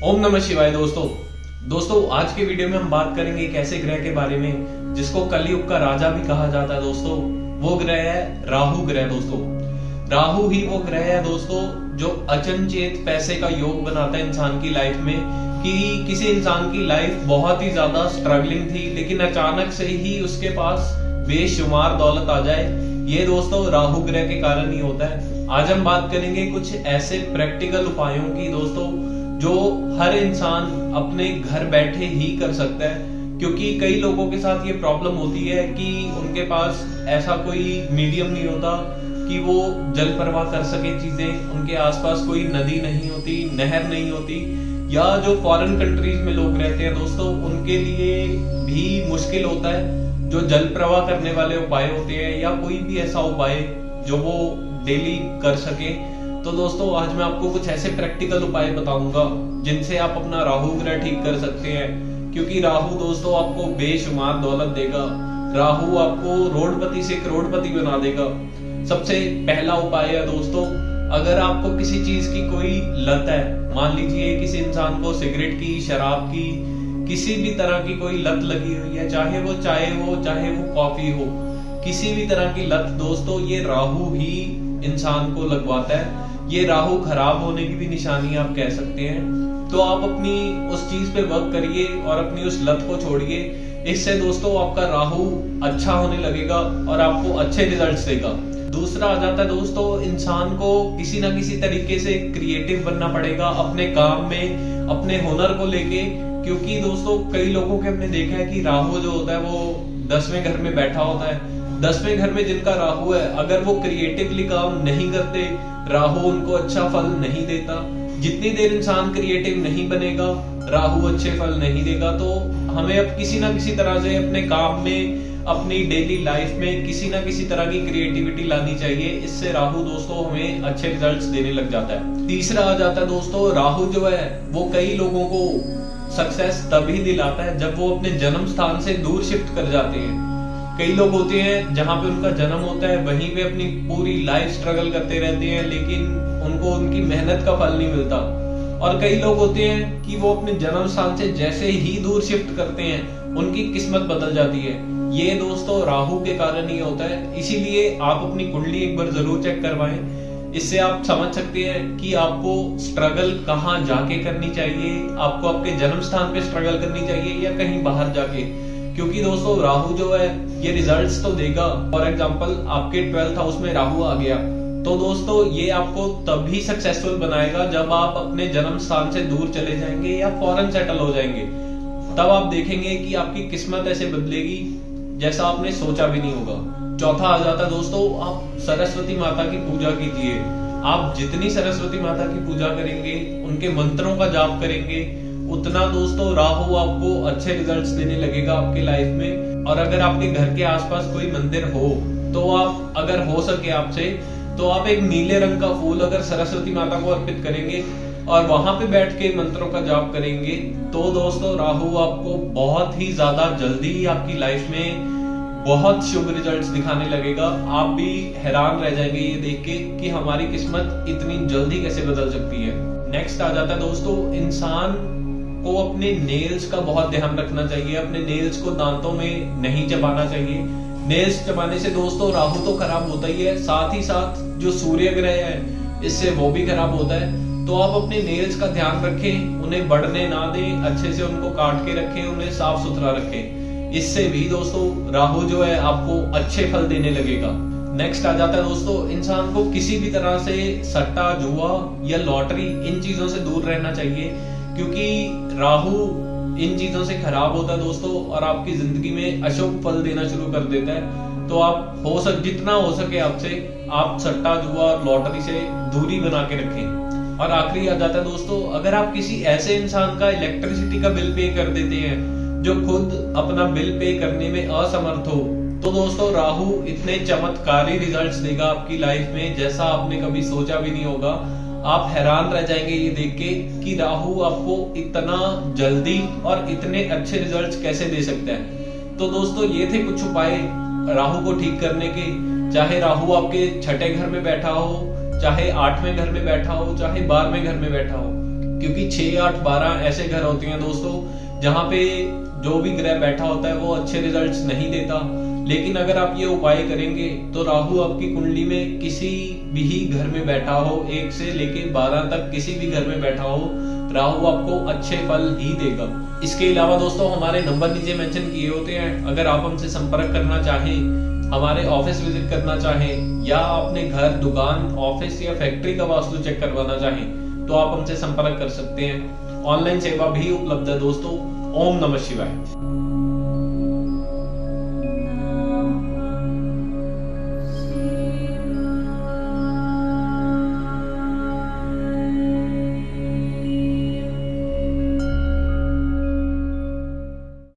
ओम नमः शिवाय। दोस्तों आज के वीडियो में हम बात करेंगे एक ऐसे ग्रह के बारे में जिसको कलयुग का राजा भी कहा जाता है। दोस्तों वो ग्रह है राहु ग्रह। दोस्तों राहु ही वो ग्रह है दोस्तों जो अचनचेत पैसे का योग बनाता है इंसान की लाइफ में। कि किसी इंसान की लाइफ बहुत ही ज्यादा स्ट्रगलिंग थी, लेकिन अचानक से ही उसके पास बेशुमार दौलत आ जाए, ये दोस्तों राहु ग्रह के कारण ही होता है। आज हम बात करेंगे कुछ ऐसे प्रैक्टिकल उपायों की दोस्तों जो हर इंसान अपने घर बैठे ही कर सकता है। क्योंकि कई लोगों के साथ ये प्रॉब्लम होती है कि उनके पास ऐसा कोई मीडियम नहीं होता कि वो जल प्रवाह कर सके चीजें, उनके आसपास कोई नदी नहीं होती, नहर नहीं होती, या जो फॉरेन कंट्रीज में लोग रहते हैं दोस्तों उनके लिए भी मुश्किल होता है जो जल प्रवाह करने वाले उपाय होते हैं या कोई भी ऐसा उपाय जो वो डेली कर सके। तो दोस्तों आज मैं आपको कुछ ऐसे प्रैक्टिकल उपाय बताऊंगा जिनसे आप अपना राहु ग्रह ठीक कर सकते हैं। क्योंकि राहु दोस्तों आपको बेशुमार दौलत देगा, राहु आपको रोडपति से करोड़पति बना देगा। सबसे पहला उपाय है दोस्तों, अगर आपको किसी चीज की कोई लत है, मान लीजिए किसी इंसान को सिगरेट की, शराब की, किसी भी तरह की कोई लत लगी हुई है, चाहे वो चाय हो चाहे वो कॉफी हो, किसी भी तरह की लत दोस्तों ये राहु ही इंसान को लगवाता है। ये राहु खराब होने की भी निशानी आप कह सकते हैं। तो आप अपनी उस चीज पे वर्क करिए और अपनी उस लत को छोड़िए। इससे दोस्तों आपका राहु अच्छा होने लगेगा और आपको अच्छे रिजल्ट्स देगा। दूसरा आ जाता है दोस्तों, इंसान को किसी ना किसी तरीके से क्रिएटिव बनना पड़ेगा अपने काम में, अपने हुनर को लेके। क्योंकि दोस्तों कई लोगों के हमने देखा है कि राहु जो होता है वो 10वें घर में बैठा होता है। 10वें घर में जिनका राहु है, अगर वो क्रिएटिवली काम नहीं करते, राहु उनको अच्छा फल नहीं देता। जितनी देर इंसान क्रिएटिव नहीं बनेगा, राहु अच्छे फल नहीं देगा। तो हमें अब किसी ना किसी तरह से अपने काम में, अपनी डेली लाइफ में किसी ना किसी तरह की क्रिएटिविटी लानी चाहिए। इससे राहु दोस्तों हमें अच्छे रिजल्ट्स देने लग जाता है। तीसरा आ जाता है दोस्तों, राहु जो है वो कई लोगों को सक्सेस तभी दिलाता है जब वो अपने जन्म स्थान से दूर शिफ्ट कर जाते हैं। कई लोग होते हैं जहां पे उनका जन्म होता है वहीं पे अपनी पूरी लाइफ स्ट्रगल करते रहते हैं, लेकिन उनको उनकी मेहनत का फल नहीं मिलता। और कई लोग होते हैं कि वो अपने जन्म स्थान से जैसे ही दूर शिफ्ट करते हैं उनकी किस्मत बदल जाती है। ये दोस्तों राहु के कारण ही होता है। इसीलिए आप अपनी कुंडली एक बार जरूर चेक करवाएं। इससे आप समझ सकते हैं कि आपको स्ट्रगल कहाँ जाके करनी चाहिए, आपको आपके जन्म स्थान पे स्ट्रगल करनी चाहिए या कहीं बाहर जाके। क्योंकि दोस्तों राहु जो है ये रिजल्ट्स तो देगा। फॉर एग्जांपल आपके 12th हाउस में राहु आ गया तो दोस्तों ये आपको तभी सक्सेसफुल बनाएगा जब आप अपने जन्म स्थान से दूर चले जाएंगे या फॉरेन सेटल हो जाएंगे। तब आप देखेंगे कि आपकी किस्मत ऐसे बदलेगी जैसा आपने सोचा भी नहीं होगा। चौथा आ जाता है दोस्तों, आप सरस्वती माता की पूजा कीजिए। आप जितनी सरस्वती माता की पूजा करेंगे, उनके मंत्रों का जाप करेंगे, उतना दोस्तों राहु आपको अच्छे रिजल्ट्स देने लगेगा आपकी लाइफ में। और अगर आपके घर के आसपास कोई मंदिर हो तो आप, अगर हो सके आपसे, तो आप एक नीले रंग का फूल अगर सरस्वती माता को अर्पित करेंगे और वहां पे बैठ के मंत्रों का जाप करेंगे तो दोस्तों राहु आपको बहुत ही ज्यादा जल्दी आपकी लाइफ में बहुत शुभ रिजल्ट्स दिखाने लगेगा। आप भी हैरान रह जाएंगे ये देख के कि हमारी किस्मत इतनी जल्दी कैसे बदल सकती है। नेक्स्ट आ जाता है दोस्तों, इंसान को अपने नेल्स का बहुत ध्यान रखना चाहिए। अपने नेल्स को दांतों में नहीं चबाना चाहिए। नेल्स चबाने से दोस्तों राहु तो खराब होता ही है, साथ ही साथ जो सूर्य ग्रह है इससे वो भी खराब होता है। तो आप अपने नेल्स का ध्यान रखें, उन्हें बढ़ने ना दें, अच्छे से उनको काट के रखें, उन्हें साफ सुथरा रखें। इससे भी दोस्तों राहु जो है आपको अच्छे फल देने लगेगा। नेक्स्ट आ जाता है दोस्तों, इंसान को किसी भी तरह से सट्टा, जुआ या लॉटरी, इन चीजों से दूर रहना चाहिए। क्योंकि राहु इन चीजों से खराब होता है दोस्तों और आपकी जिंदगी में अशुभ फल देना शुरू कर देता है। तो आप जितना हो सके आपसे, आप सट्टा, जुआ और लॉटरी से दूरी बना के रखें। और आखिरी आ जाता है दोस्तों, अगर आप किसी ऐसे इंसान का इलेक्ट्रिसिटी का बिल पे कर देते हैं जो खुद अपना बिल पे करने में असमर्थ हो, तो दोस्तों राहु इतने चमत्कारी रिजल्ट्स देगा आपकी लाइफ में जैसा आपने कभी सोचा भी नहीं होगा। आप हैरान रह जाएंगे ये देख के कि राहु आपको इतना जल्दी और इतने अच्छे रिजल्ट्स कैसे दे सकता है। तो दोस्तों ये थे कुछ उपाय राहु को ठीक करने के। चाहे राहु आपके छठे घर में बैठा हो, चाहे 8वें घर में बैठा हो, चाहे 12वें घर में बैठा हो, क्योंकि 6, 8, 12 ऐसे घर होते हैं दोस्तों जहां पे जो भी ग्रह बैठा होता है वो अच्छे रिजल्ट्स नहीं देता। लेकिन अगर आप ये उपाय करेंगे तो राहु आपकी कुंडली में किसी भी घर में बैठा हो, 1 से लेके 12 तक किसी भी घर में बैठा हो, राहु आपको अच्छे फल ही देगा। इसके अलावा दोस्तों हमारे नंबर नीचे मेंशन किए होते हैं, अगर आप हमसे संपर्क करना चाहें, हमारे ऑफिस विजिट करना चाहें या अपने घर, दुकान, ऑफिस या फैक्ट्री का वास्तु चेक करवाना चाहें तो आप हमसे संपर्क कर सकते हैं। ऑनलाइन सेवा भी उपलब्ध है दोस्तों। ओम नमः शिवाय।